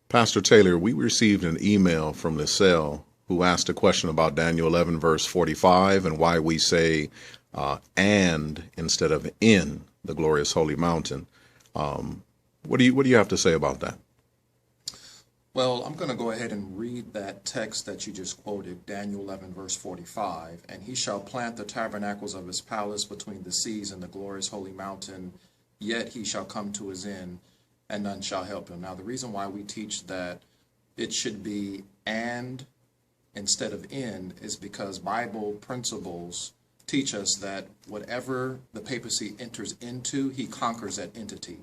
Pastor Taylor, we received an email from Liesel who asked a question about Daniel 11, verse 45, and why we say and instead of in the glorious holy mountain. What do you have to say about that? Well, I'm going to go ahead and read that text that you just quoted, Daniel 11, verse 45. And he shall plant the tabernacles of his palace between the seas and the glorious holy mountain, yet he shall come to his end, and none shall help him. Now, the reason why we teach that it should be and instead of in is because Bible principles teach us that whatever the papacy enters into, he conquers that entity.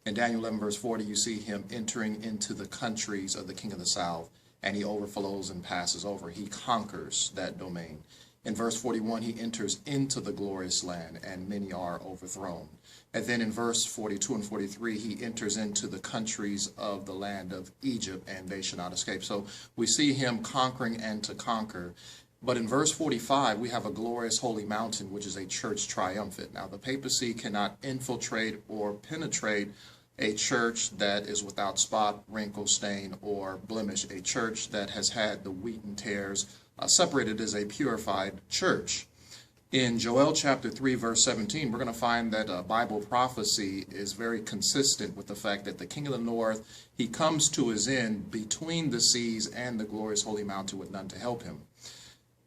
In Daniel 11, verse 40, you see him entering into the countries of the king of the south, and he overflows and passes over. He conquers that domain. In verse 41, he enters into the glorious land, and many are overthrown. And then in verse 42 and 43, he enters into the countries of the land of Egypt, and they shall not escape. So we see him conquering and to conquer. But in verse 45, we have a glorious holy mountain, which is a church triumphant. Now, the papacy cannot infiltrate or penetrate a church that is without spot, wrinkle, stain, or blemish, a church that has had the wheat and tares separated as a purified church. In Joel chapter 3, verse 17, we're going to find that Bible prophecy is very consistent with the fact that the king of the north, he comes to his end between the seas and the glorious holy mountain with none to help him.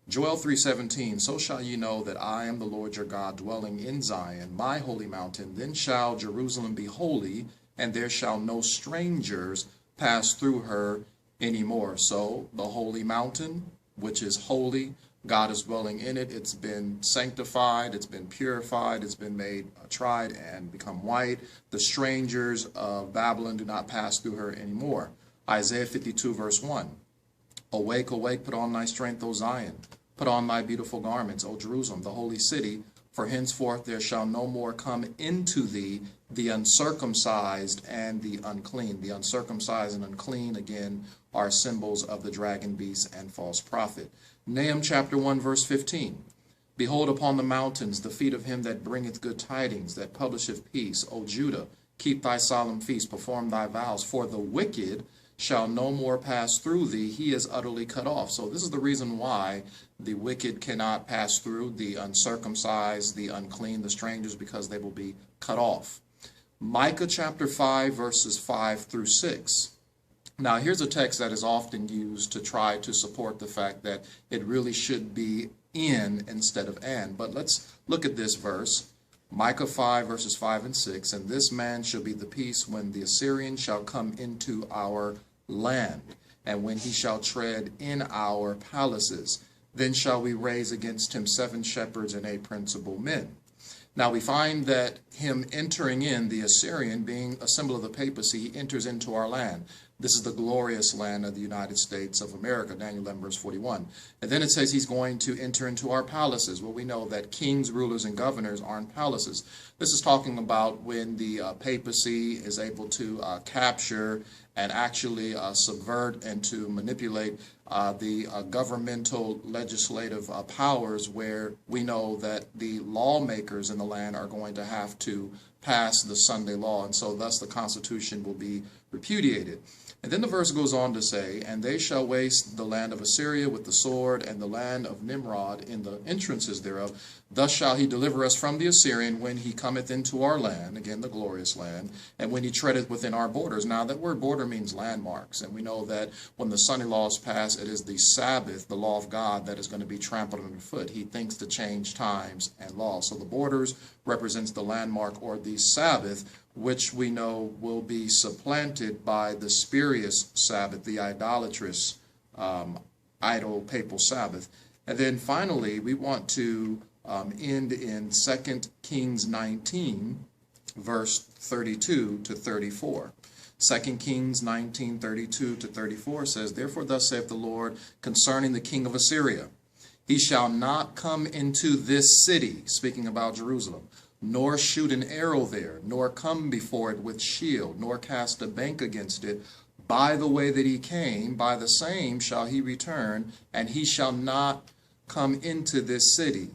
Joel 3:17, so shall ye know that I am the Lord your God, dwelling in Zion, my holy mountain. Then shall Jerusalem be holy, and there shall no strangers pass through her anymore. So the holy mountain, which is holy, God is dwelling in it. It's been sanctified, it's been purified, it's been made tried and become white. The strangers of Babylon do not pass through her anymore. Isaiah 52, verse 1. Awake, awake, put on thy strength, O Zion. Put on thy beautiful garments, O Jerusalem, the holy city. For henceforth there shall no more come into thee the uncircumcised and the unclean. The uncircumcised and unclean, again, are symbols of the dragon, beast, and false prophet. Nahum chapter 1, verse 15. Behold upon the mountains the feet of him that bringeth good tidings, that publisheth peace. O Judah, keep thy solemn feast, perform thy vows. For the wicked shall no more pass through thee, he is utterly cut off. So this is the reason why the wicked cannot pass through, the uncircumcised, the unclean, the strangers, because they will be cut off. Micah chapter 5, verses 5 through 6. Now here's a text that is often used to try to support the fact that it really should be in instead of and. But let's look at this verse. Micah 5, verses 5 and 6. And this man shall be the peace when the Assyrian shall come into our land, and when he shall tread in our palaces. Then shall we raise against him 7 shepherds and 8 principal men. Now we find that him entering in, the Assyrian being a symbol of the papacy, he enters into our land. This is the glorious land of the United States of America, Daniel 11, verse 41. And then it says he's going to enter into our palaces. Well, we know that kings, rulers, and governors are in palaces. This is talking about when the papacy is able to capture and actually subvert and to manipulate the governmental legislative powers, where we know that the lawmakers in the land are going to have to pass the Sunday law, and so thus the Constitution will be repudiated. And then the verse goes on to say, and they shall waste the land of Assyria with the sword, and the land of Nimrod in the entrances thereof. Thus shall he deliver us from the Assyrian when he cometh into our land, again the glorious land, and when he treadeth within our borders. Now that word border means landmarks, and we know that when the Sunday law is passed, it is the Sabbath, the law of God, that is going to be trampled underfoot. He thinks to change times and laws. So the borders represents the landmark or the Sabbath, which we know will be supplanted by the spurious Sabbath, the idolatrous idol papal Sabbath. And then finally, we want to end in 2 Kings 19, verse 32 to 34. 2 Kings 19, 32 to 34 says, therefore thus saith the Lord concerning the king of Assyria, he shall not come into this city, speaking about Jerusalem, nor shoot an arrow there, nor come before it with shield, nor cast a bank against it. By the way that he came, by the same shall he return, and he shall not come into this city,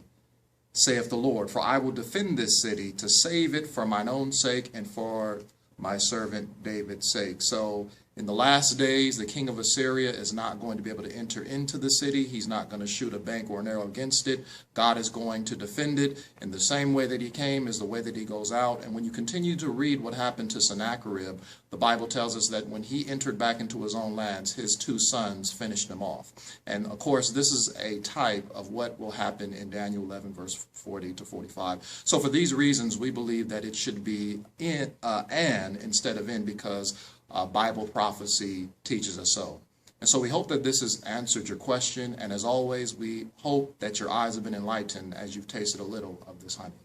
saith the Lord. For I will defend this city to save it for mine own sake and for my servant David's sake. So In the last days, the king of Assyria is not going to be able to enter into the city. He's not going to shoot a bank or an arrow against it. God is going to defend it. In the same way that he came is the way that he goes out. And when you continue to read what happened to Sennacherib, the Bible tells us that when he entered back into his own lands, his two sons finished him off. And of course, this is a type of what will happen in Daniel 11, verse 40 to 45. So for these reasons, we believe that it should be and instead of in, because Bible prophecy teaches us so. And so we hope that this has answered your question. And as always, we hope that your eyes have been enlightened as you've tasted a little of this honey.